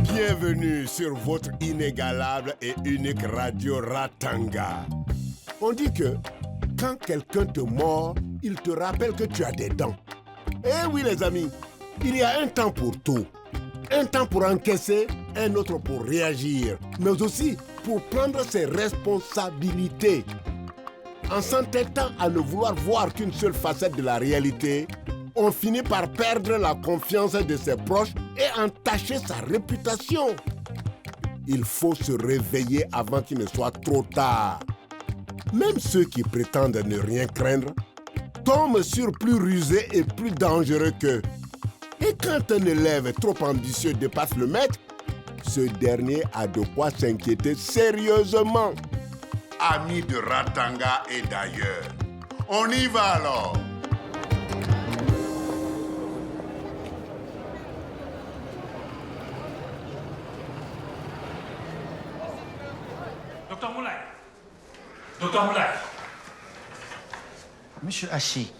Bienvenue sur votre inégalable et unique radio Ratanga. On dit que quand quelqu'un te mord, il te rappelle que tu as des dents. Eh oui les amis, il y a un temps pour tout. Un temps pour encaisser, un autre pour réagir, mais aussi pour prendre ses responsabilités. En s'entêtant à ne vouloir voir qu'une seule facette de la réalité, on finit par perdre la confiance de ses proches et entacher sa réputation. Il faut se réveiller avant qu'il ne soit trop tard. Même ceux qui prétendent ne rien craindre tombent sur plus rusés et plus dangereux qu'eux. Et quand un élève trop ambitieux dépasse le maître, ce dernier a de quoi s'inquiéter sérieusement. Amis de Ratanga et d'ailleurs, on y va alors. Docteur Moulay. Docteur Moulay. Monsieur Hachi.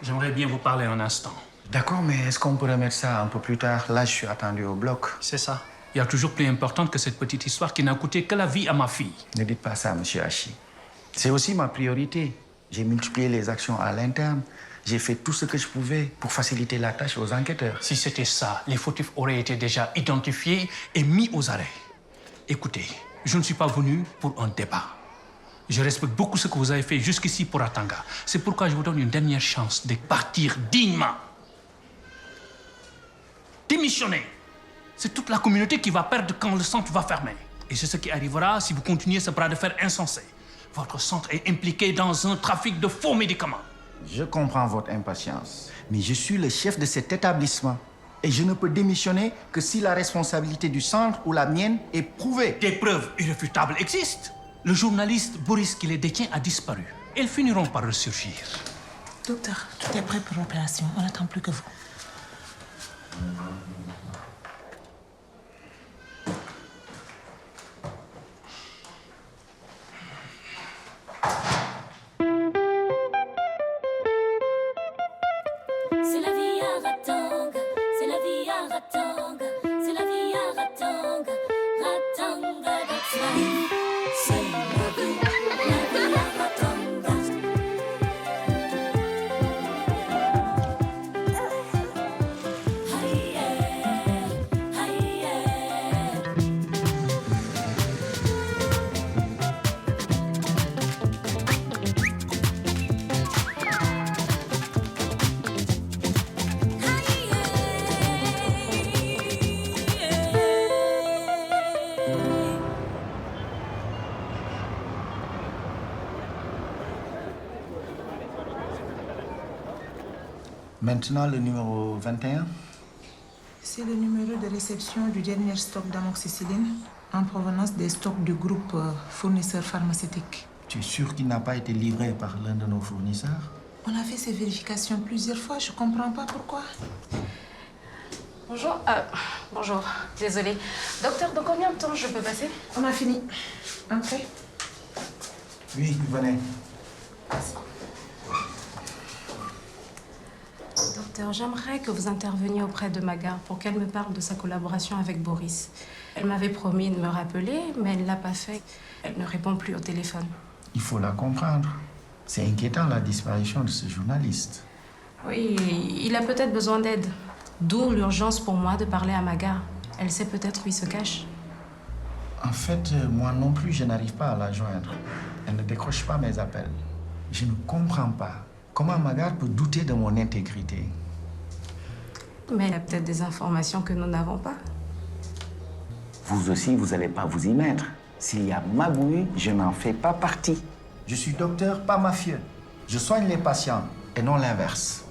J'aimerais bien vous parler un instant. D'accord, mais est-ce qu'on peut remettre ça un peu plus tard? Là, je suis attendu au bloc. C'est ça. Il y a toujours plus importante que cette petite histoire qui n'a coûté que la vie à ma fille. Ne dites pas ça, monsieur Hachi. C'est aussi ma priorité. J'ai multiplié les actions à l'interne. J'ai fait tout ce que je pouvais pour faciliter la tâche aux enquêteurs. Si c'était ça, les fautifs auraient été déjà identifiés et mis aux arrêts. Écoutez, je ne suis pas venu pour un débat. Je respecte beaucoup ce que vous avez fait jusqu'ici pour Ratanga. C'est pourquoi je vous donne une dernière chance de partir dignement. Démissionnez. C'est toute la communauté qui va perdre quand le centre va fermer. Et c'est ce qui arrivera si vous continuez ce bras de fer insensé. Votre centre est impliqué dans un trafic de faux médicaments. Je comprends votre impatience, mais je suis le chef de cet établissement. Et je ne peux démissionner que si la responsabilité du centre ou la mienne est prouvée. Des preuves irréfutables existent. Le journaliste Boris qui les détient a disparu. Elles finiront par ressurgir. Docteur, tout est prêt pour l'opération. On n'attend plus que vous. C'est la vie à Ratanga, c'est la vie à Ratanga, c'est la vie à Ratanga, Ratanga, that's life. C'est la vie à Ratanga. Aïe, aïe, Maintenant, le numéro 21. C'est le numéro de réception du dernier stock d'amoxicilline en provenance des stocks du groupe fournisseur pharmaceutique. Tu es sûr qu'il n'a pas été livré par l'un de nos fournisseurs? On a fait ces vérifications plusieurs fois, je comprends pas pourquoi. Bonjour. Bonjour. Désolée. Docteur, dans combien de temps je peux passer? On a fini. Entrez. Oui, venez. Docteur, j'aimerais que vous interveniez auprès de Maga pour qu'elle me parle de sa collaboration avec Boris. Elle m'avait promis de me rappeler, mais elle ne l'a pas fait. Elle ne répond plus au téléphone. Il faut la comprendre. C'est inquiétant, la disparition de ce journaliste. Oui, il a peut-être besoin d'aide. D'où l'urgence pour moi de parler à Maga. Elle sait peut-être où il se cache. En fait, moi non plus, je n'arrive pas à la joindre. Elle ne décroche pas mes appels. Je ne comprends pas comment Maga peut douter de mon intégrité. Mais elle a peut-être des informations que nous n'avons pas. Vous aussi, vous n'allez pas vous y mettre. S'il y a magouille, je n'en fais pas partie. Je suis docteur, pas mafieux. Je soigne les patients et non l'inverse.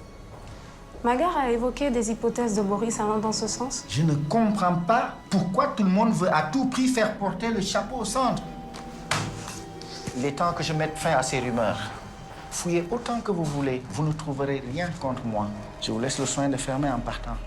Magar a évoqué des hypothèses de Boris allant dans ce sens. Je ne comprends pas pourquoi tout le monde veut à tout prix faire porter le chapeau au centre. Il est temps que je mette fin à ces rumeurs. Fouillez autant que vous voulez, vous ne trouverez rien contre moi. Je vous laisse le soin de fermer en partant.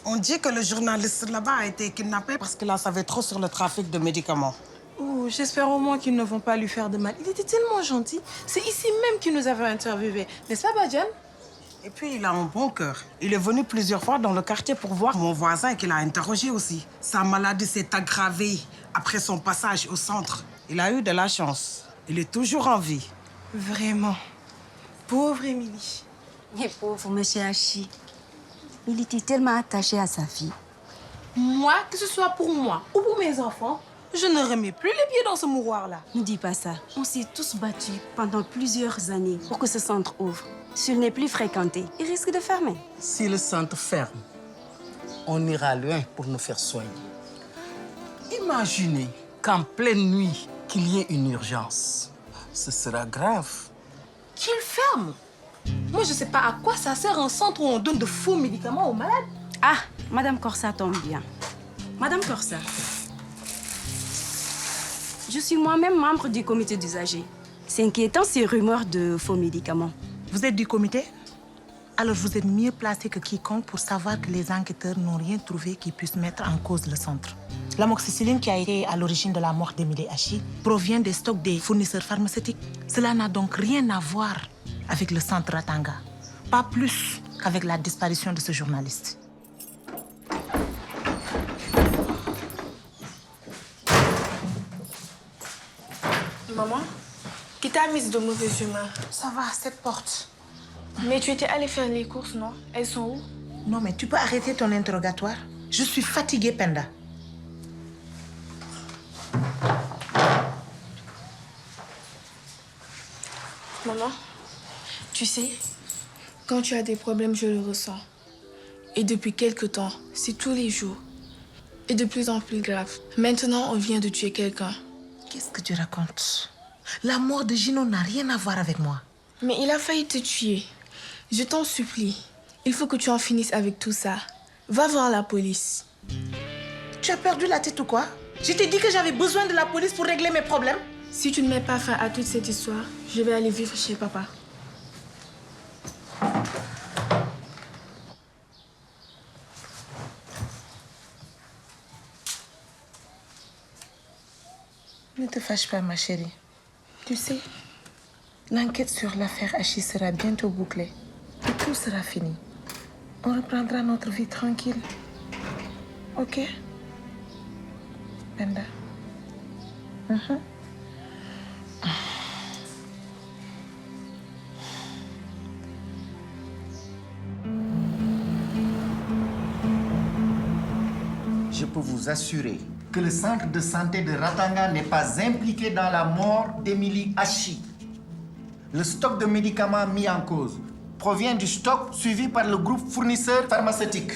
On dit que le journaliste là-bas a été kidnappé parce qu'il en savait trop sur le trafic de médicaments. Oh, J'espère au moins qu'ils ne vont pas lui faire de mal. Il était tellement gentil. C'est ici même qu'il nous avait interviewés. N'est-ce pas, Badiane? Et puis, il a un bon cœur. Il est venu plusieurs fois dans le quartier pour voir mon voisin et qu'il a interrogé aussi. Sa maladie s'est aggravée après son passage au centre. Il a eu de la chance. Il est toujours en vie. Vraiment. Pauvre Émilie. Et pauvre monsieur Hachi. Il était tellement attaché à sa fille. Moi, que ce soit pour moi ou pour mes enfants, je ne remets plus les pieds dans ce mouroir-là. Ne dis pas ça. On s'est tous battus pendant plusieurs années pour que ce centre ouvre. S'il n'est plus fréquenté, il risque de fermer. Si le centre ferme, on ira loin pour nous faire soigner. Imaginez qu'en pleine nuit, qu'il y ait une urgence. Ce sera grave. Qu'il ferme. Moi, je ne sais pas à quoi ça sert un centre où on donne de faux médicaments aux malades. Ah, Madame Corsa tombe bien. Madame Corsa, je suis moi-même membre du comité d'usagers. C'est inquiétant ces rumeurs de faux médicaments. Vous êtes du comité? Alors vous êtes mieux placé que quiconque pour savoir que les enquêteurs n'ont rien trouvé qui puisse mettre en cause le centre. L'amoxicilline qui a été à l'origine de la mort d'Émilie Hachi provient des stocks des fournisseurs pharmaceutiques. Cela n'a donc rien à voir avec le centre Ratanga. Pas plus qu'avec la disparition de ce journaliste. Maman, qui t'a mise de mauvaise humeur? Ça va, cette porte. Mais tu étais allée faire les courses, non? Elles sont où? Non, mais tu peux arrêter ton interrogatoire. Je suis fatiguée, Penda. Maman, tu sais, quand tu as des problèmes, je le ressens. Et depuis quelque temps, c'est tous les jours. Et de plus en plus grave. Maintenant, on vient de tuer quelqu'un. Qu'est-ce que tu racontes? La mort de Gino n'a rien à voir avec moi. Mais il a failli te tuer. Je t'en supplie. Il faut que tu en finisses avec tout ça. Va voir la police. Tu as perdu la tête ou quoi? Je t'ai dit que j'avais besoin de la police pour régler mes problèmes. Si tu ne mets pas fin à toute cette histoire, je vais aller vivre chez papa. Ne te fâche pas, ma chérie. Tu sais, l'enquête sur l'affaire Hachi sera bientôt bouclée. Et tout sera fini. On reprendra notre vie tranquille. Ok? Penda. Je peux vous assurer que le centre de santé de Ratanga n'est pas impliqué dans la mort d'Émilie Hachi. Le stock de médicaments mis en cause provient du stock suivi par le groupe fournisseur pharmaceutique.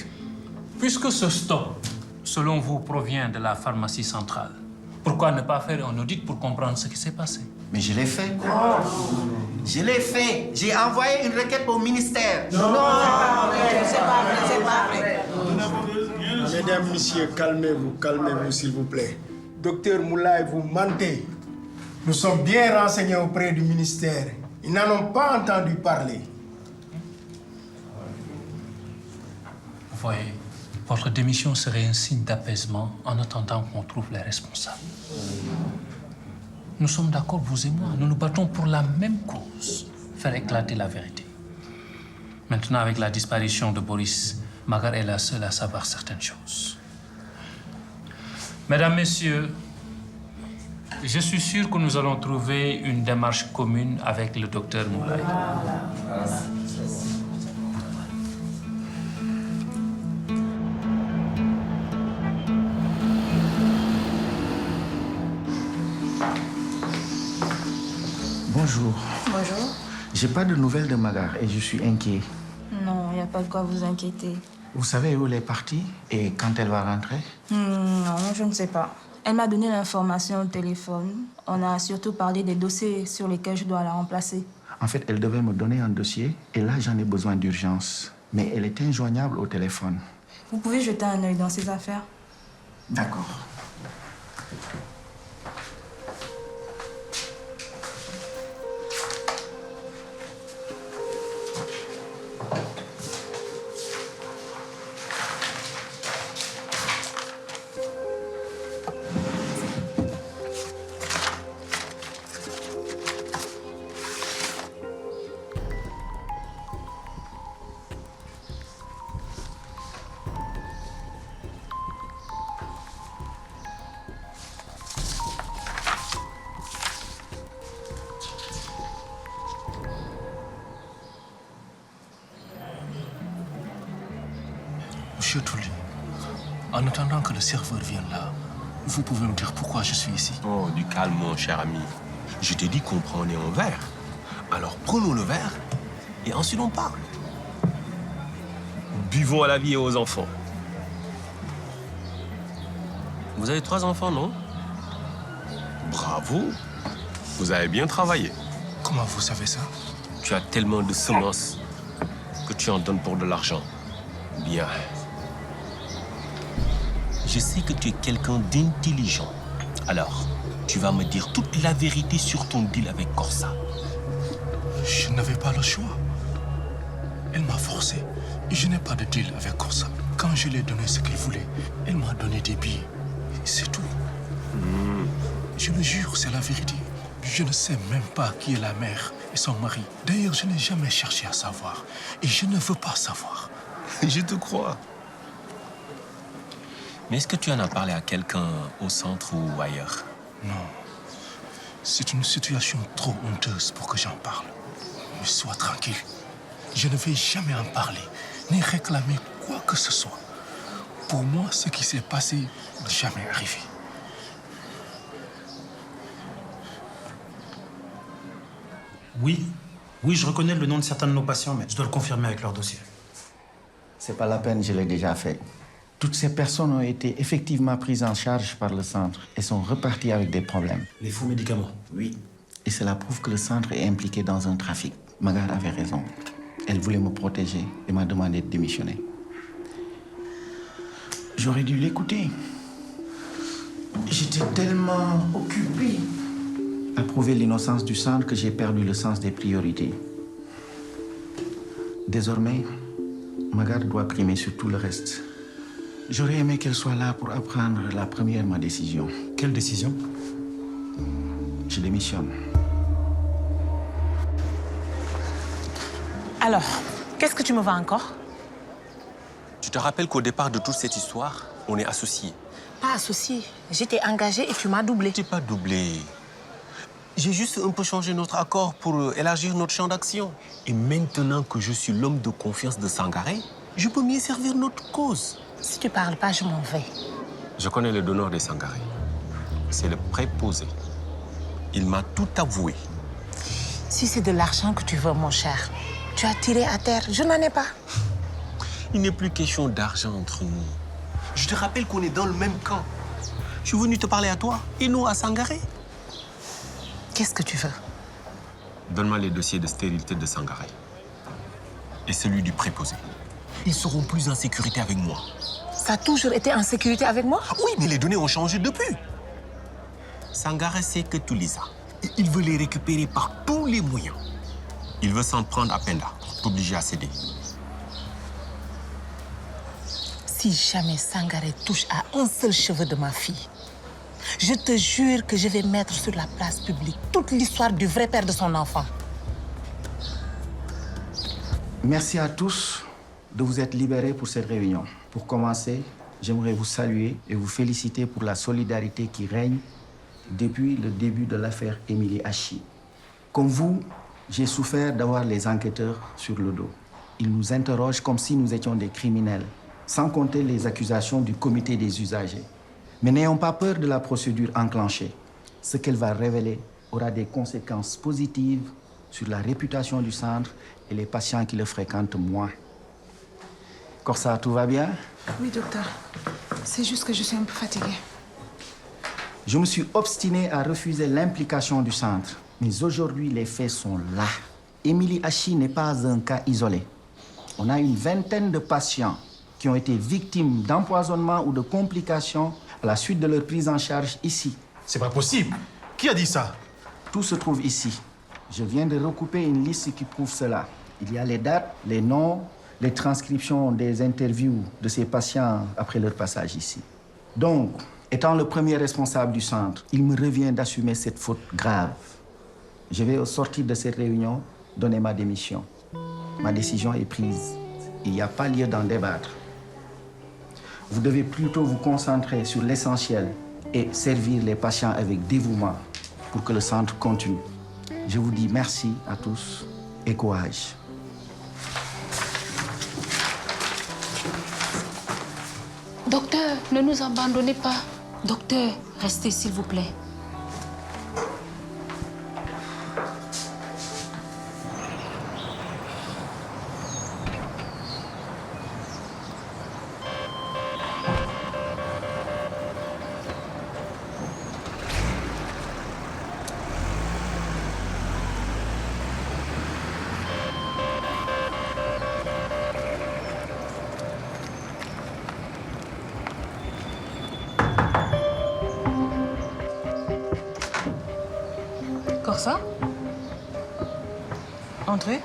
Puisque ce stock, selon vous, provient de la pharmacie centrale, pourquoi ne pas faire un audit pour comprendre ce qui s'est passé? Mais je l'ai fait. Je l'ai fait. J'ai envoyé une requête au ministère. C'est pas vrai. Mesdames, messieurs, calmez-vous, s'il vous plaît. Docteur Moulay, vous mentez. Nous sommes bien renseignés auprès du ministère. Ils n'en ont pas entendu parler. Vous voyez, votre démission serait un signe d'apaisement en attendant qu'on trouve les responsables. Nous sommes d'accord, vous et moi. Nous nous battons pour la même cause. Faire éclater la vérité. Maintenant, avec la disparition de Boris, Magar est la seule à savoir certaines choses. Mesdames, Messieurs, je suis sûr que nous allons trouver une démarche commune avec le docteur Moulay. Bonjour. Bonjour. J'ai pas de nouvelles de Magar et je suis inquiet. Non, il n'y a pas de quoi vous inquiéter. Vous savez où elle est partie et quand elle va rentrer? Non, je ne sais pas. Elle m'a donné l'information au téléphone. On a surtout parlé des dossiers sur lesquels je dois la remplacer. En fait, elle devait me donner un dossier et là, j'en ai besoin d'urgence. Mais elle est injoignable au téléphone. Vous pouvez jeter un œil dans ses affaires? D'accord. Monsieur Touli, en attendant que le serveur vienne là, vous pouvez me dire pourquoi je suis ici? Oh, du calme, mon cher ami. Je t'ai dit qu'on prenait un verre. Alors prenons le verre et ensuite on parle. Buvons à la vie et aux enfants. Vous avez 3 enfants, non? Bravo. Vous avez bien travaillé. Comment vous savez ça? Tu as tellement de semences que tu en donnes pour de l'argent. Bien. Je sais que tu es quelqu'un d'intelligent. Alors, tu vas me dire toute la vérité sur ton deal avec Corsa. Je n'avais pas le choix. Elle m'a forcé. Je n'ai pas de deal avec Corsa. Quand je lui ai donné ce qu'il voulait, elle m'a donné des billets. C'est tout. Je le jure, c'est la vérité. Je ne sais même pas qui est la mère et son mari. D'ailleurs, je n'ai jamais cherché à savoir. Et je ne veux pas savoir. Je te crois. Mais est-ce que tu en as parlé à quelqu'un au centre ou ailleurs? Non. C'est une situation trop honteuse pour que j'en parle. Mais sois tranquille. Je ne vais jamais en parler, ni réclamer quoi que ce soit. Pour moi, ce qui s'est passé n'est jamais arrivé. Oui, je reconnais le nom de certains de nos patients, mais je dois le confirmer avec leur dossier. C'est pas la peine, je l'ai déjà fait. Toutes ces personnes ont été effectivement prises en charge par le centre et sont reparties avec des problèmes. Les faux médicaments? Oui. Et cela prouve que le centre est impliqué dans un trafic. Magar avait raison. Elle voulait me protéger et m'a demandé de démissionner. J'aurais dû l'écouter. J'étais tellement occupé à prouver l'innocence du centre que j'ai perdu le sens des priorités. Désormais, Magar doit primer sur tout le reste. J'aurais aimé qu'elle soit là pour apprendre la première ma décision. Quelle décision? Je démissionne. Alors, qu'est-ce que tu me vends encore? Tu te rappelles qu'au départ de toute cette histoire, on est associés? Pas associé. J'étais engagée et tu m'as doublé. Je t'ai pas doublé. J'ai juste un peu changé notre accord pour élargir notre champ d'action. Et maintenant que je suis l'homme de confiance de Sangaré, je peux mieux servir notre cause. Si tu parles pas, je m'en vais. Je connais le donneur des Sangaré. C'est le préposé. Il m'a tout avoué. Si c'est de l'argent que tu veux, mon cher, tu as tiré à terre. Je n'en ai pas. Il n'est plus question d'argent entre nous. Je te rappelle qu'on est dans le même camp. Je suis venu te parler à toi et nous à Sangaré. Qu'est-ce que tu veux? Donne-moi les dossiers de stérilité de Sangaré et celui du préposé. Ils seront plus en sécurité avec moi. Ça a toujours été en sécurité avec moi? Oui, mais les données ont changé depuis. Sangaré sait que tu les as. Et il veut les récupérer par tous les moyens. Il veut s'en prendre à Penda, t'obliger à céder. Si jamais Sangaré touche à un seul cheveu de ma fille, je te jure que je vais mettre sur la place publique toute l'histoire du vrai père de son enfant. Merci à tous de vous être libérés pour cette réunion. Pour commencer, j'aimerais vous saluer et vous féliciter pour la solidarité qui règne depuis le début de l'affaire Émilie Hachi. Comme vous, j'ai souffert d'avoir les enquêteurs sur le dos. Ils nous interrogent comme si nous étions des criminels, sans compter les accusations du comité des usagers. Mais n'ayons pas peur de la procédure enclenchée. Ce qu'elle va révéler aura des conséquences positives sur la réputation du centre et les patients qui le fréquentent moins. Corsa, tout va bien? Oui, docteur. C'est juste que je suis un peu fatiguée. Je me suis obstiné à refuser l'implication du centre. Mais aujourd'hui, les faits sont là. Émilie Hachi n'est pas un cas isolé. On a une vingtaine de patients qui ont été victimes d'empoisonnement ou de complications à la suite de leur prise en charge ici. C'est pas possible. Qui a dit ça? Tout se trouve ici. Je viens de recouper une liste qui prouve cela. Il y a les dates, les noms, les transcriptions des interviews de ces patients après leur passage ici. Donc, étant le premier responsable du centre, il me revient d'assumer cette faute grave. Je vais, au sortir de cette réunion, donner ma démission. Ma décision est prise. Il n'y a pas lieu d'en débattre. Vous devez plutôt vous concentrer sur l'essentiel et servir les patients avec dévouement pour que le centre continue. Je vous dis merci à tous et courage. Docteur, ne nous abandonnez pas. Docteur, restez s'il vous plaît. Corsa? Entrez.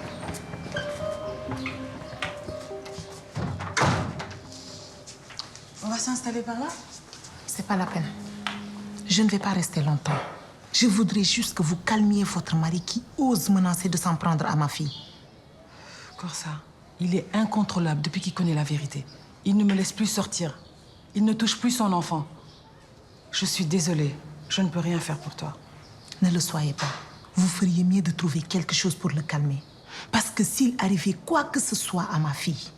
On va s'installer par là? C'est pas la peine. Je ne vais pas rester longtemps. Je voudrais juste que vous calmiez votre mari qui ose menacer de s'en prendre à ma fille. Corsa, il est incontrôlable depuis qu'il connaît la vérité. Il ne me laisse plus sortir. Il ne touche plus son enfant. Je suis désolée. Je ne peux rien faire pour toi. Ne le soyez pas. Vous feriez mieux de trouver quelque chose pour le calmer. Parce que s'il arrivait quoi que ce soit à ma fille,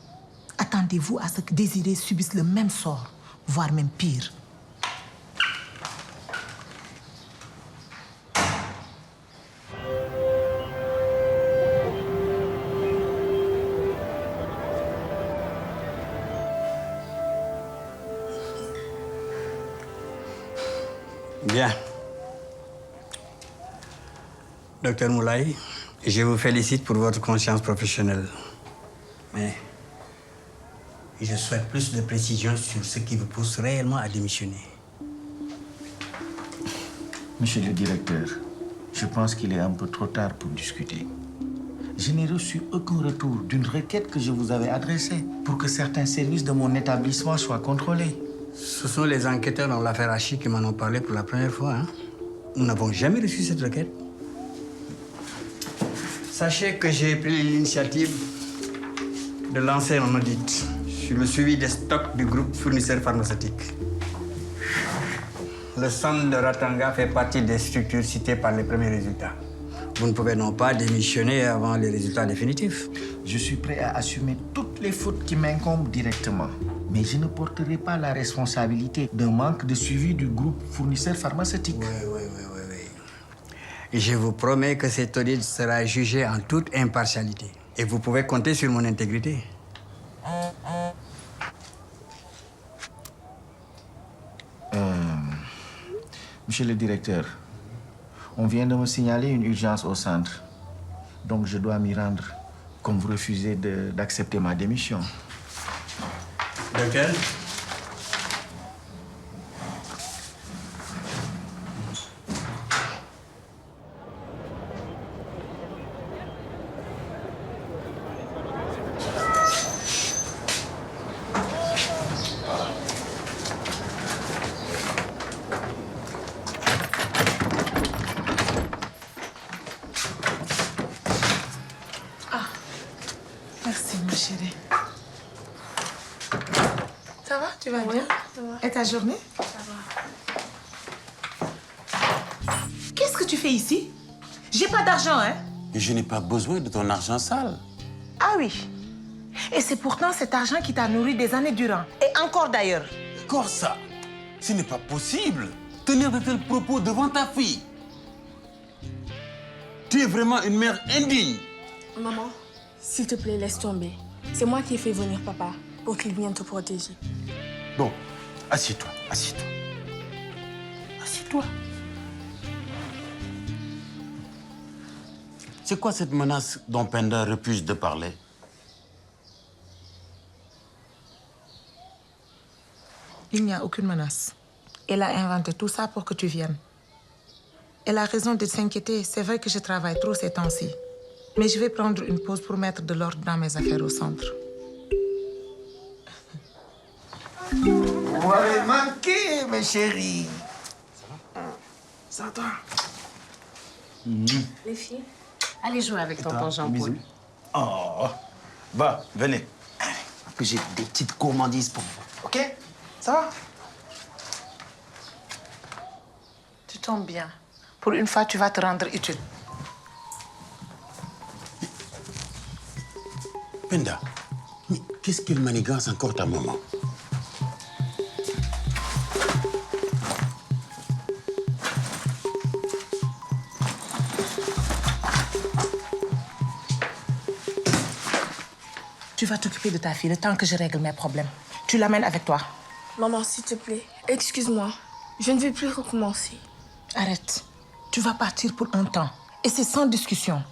attendez-vous à ce que Désiré subisse le même sort, voire même pire. Bien. Docteur Moulay, je vous félicite pour votre conscience professionnelle. Mais je souhaite plus de précisions sur ce qui vous pousse réellement à démissionner. Monsieur le directeur, je pense qu'il est un peu trop tard pour discuter. Je n'ai reçu aucun retour d'une requête que je vous avais adressée pour que certains services de mon établissement soient contrôlés. Ce sont les enquêteurs dans l'affaire Hachi qui m'en ont parlé pour la première fois. Hein? Nous n'avons jamais reçu cette requête. Sachez que j'ai pris l'initiative de lancer un audit sur le suivi des stocks du groupe fournisseur pharmaceutique. Le centre de Ratanga fait partie des structures citées par les premiers résultats. Vous ne pouvez non pas démissionner avant les résultats définitifs. Je suis prêt à assumer toutes les fautes qui m'incombent directement. Mais je ne porterai pas la responsabilité d'un manque de suivi du groupe fournisseur pharmaceutique. Oui. Et je vous promets que cet audit sera jugé en toute impartialité. Et vous pouvez compter sur mon intégrité. Monsieur le directeur, on vient de me signaler une urgence au centre. Donc je dois m'y rendre, comme vous refusez d'accepter ma démission. Docteur? Merci, ma chérie. Ça va? Tu vas bien? Ça va. Et ta journée? Ça va. Qu'est-ce que tu fais ici? J'ai pas d'argent, hein? Et je n'ai pas besoin de ton argent sale. Ah oui. Et c'est pourtant cet argent qui t'a nourri des années durant. Et encore d'ailleurs. Encore ça? Ce n'est pas possible. Tenir de tels propos devant ta fille. Tu es vraiment une mère indigne. Maman, s'il te plaît, laisse tomber. C'est moi qui ai fait venir papa pour qu'il vienne te protéger. Bon, assieds-toi, assieds-toi. Assieds-toi. C'est quoi cette menace dont Penda refuse de parler? Il n'y a aucune menace. Elle a inventé tout ça pour que tu viennes. Elle a raison de s'inquiéter. C'est vrai que je travaille trop ces temps-ci. Mais je vais prendre une pause pour mettre de l'ordre dans mes affaires au centre. Vous m'avez manqué, mes chéris. Ça va, toi? Les filles, allez jouer avec tonton Jean-Paul. Oh, bah, venez. Que j'ai des petites gourmandises pour vous. OK? Ça va? Tu tombes bien. Pour une fois, tu vas te rendre utile. Penda, mais qu'est-ce qu'elle manigance encore ta maman? Tu vas t'occuper de ta fille le temps que je règle mes problèmes. Tu l'amènes avec toi. Maman, s'il te plaît, excuse-moi. Je ne vais plus recommencer. Arrête. Tu vas partir pour un temps. Et c'est sans discussion.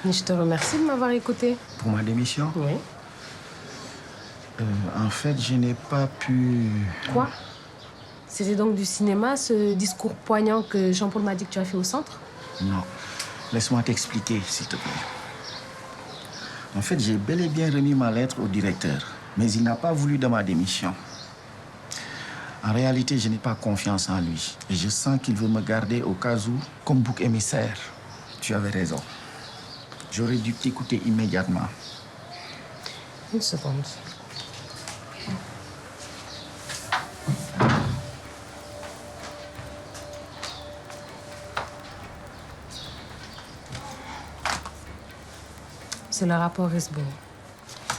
Je te remercie de m'avoir écouté. Pour ma démission? Oui. En fait, je n'ai pas pu... Quoi? C'était donc du cinéma, ce discours poignant que Jean-Paul m'a dit que tu as fait au centre? Non. Laisse-moi t'expliquer, s'il te plaît. En fait, j'ai bel et bien remis ma lettre au directeur, mais il n'a pas voulu de ma démission. En réalité, je n'ai pas confiance en lui. Et je sens qu'il veut me garder au cas où, comme bouc émissaire. Tu avais raison. J'aurais dû t'écouter immédiatement. Une seconde. C'est le rapport Risborough.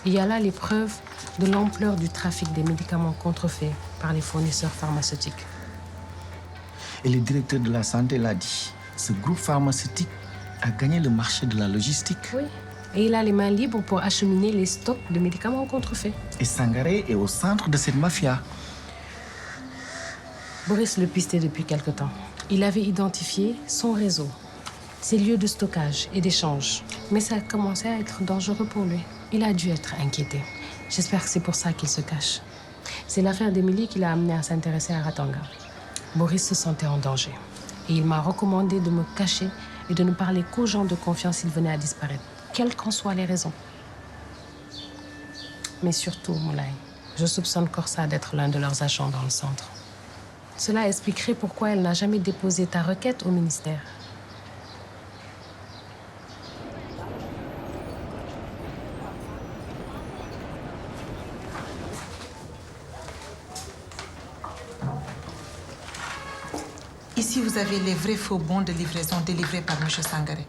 Il y a là les preuves de l'ampleur du trafic des médicaments contrefaits par les fournisseurs pharmaceutiques. Et le directeur de la santé l'a dit. Ce groupe pharmaceutique a gagné le marché de la logistique. Oui. Et il a les mains libres pour acheminer les stocks de médicaments contrefaits. Et Sangaré est au centre de cette mafia. Boris le pistait depuis quelque temps. Il avait identifié son réseau, ses lieux de stockage et d'échange. Mais ça a commencé à être dangereux pour lui. Il a dû être inquiété. J'espère que c'est pour ça qu'il se cache. C'est l'affaire d'Émilie qui l'a amené à s'intéresser à Ratanga. Boris se sentait en danger. Et il m'a recommandé de me cacher et de ne parler qu'aux gens de confiance s'ils venaient à disparaître, quelles qu'en soient les raisons. Mais surtout, Moulay, je soupçonne Corsa d'être l'un de leurs agents dans le centre. Cela expliquerait pourquoi elle n'a jamais déposé ta requête au ministère. Ici, vous avez les vrais faux bons de livraison délivrés par M. Sangaré.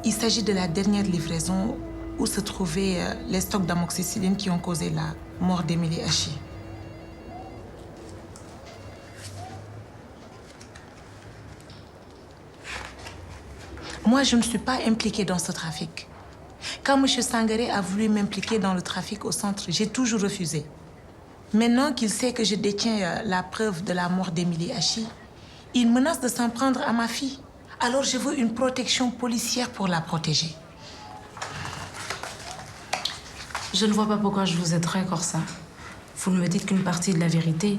Il s'agit de la dernière livraison où se trouvaient les stocks d'amoxicilline qui ont causé la mort d'Émilie Hachi. Moi, je ne suis pas impliquée dans ce trafic. Quand M. Sangaré a voulu m'impliquer dans le trafic au centre, j'ai toujours refusé. Maintenant qu'il sait que je détiens la preuve de la mort d'Émilie Hachi, il menace de s'en prendre à ma fille. Alors je veux une protection policière pour la protéger. Je ne vois pas pourquoi je vous aiderais, Corsa. Vous ne me dites qu'une partie de la vérité,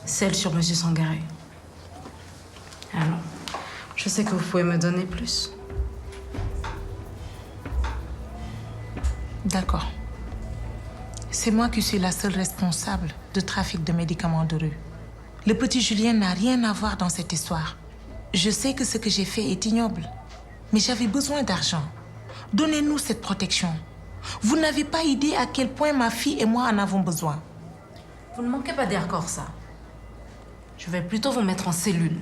celle sur M. Sangaré. Alors, je sais que vous pouvez me donner plus. D'accord. C'est moi qui suis la seule responsable de trafic de médicaments de rue. Le petit Julien n'a rien à voir dans cette histoire. Je sais que ce que j'ai fait est ignoble, mais j'avais besoin d'argent. Donnez-nous cette protection. Vous n'avez pas idée à quel point ma fille et moi en avons besoin. Vous ne manquez pas d'air, Corsa. Je vais plutôt vous mettre en cellule.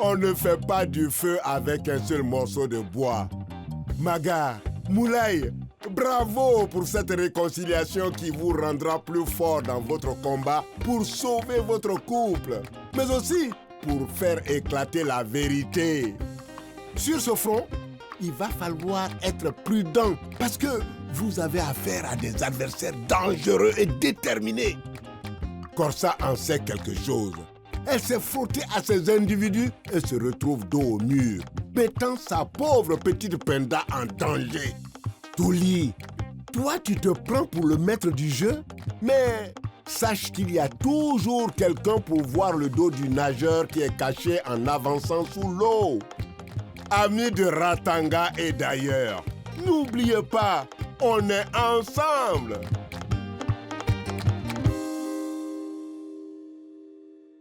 On ne fait pas du feu avec un seul morceau de bois. Maga, Moulay, bravo pour cette réconciliation qui vous rendra plus fort dans votre combat pour sauver votre couple, mais aussi pour faire éclater la vérité. Sur ce front, il va falloir être prudent parce que vous avez affaire à des adversaires dangereux et déterminés. Corsa en sait quelque chose. Elle s'est frottée à ces individus et se retrouve dos au mur, mettant sa pauvre petite Penda en danger. Touli, toi tu te prends pour le maître du jeu, mais sache qu'il y a toujours quelqu'un pour voir le dos du nageur qui est caché en avançant sous l'eau. Amis de Ratanga et d'ailleurs, n'oubliez pas, on est ensemble.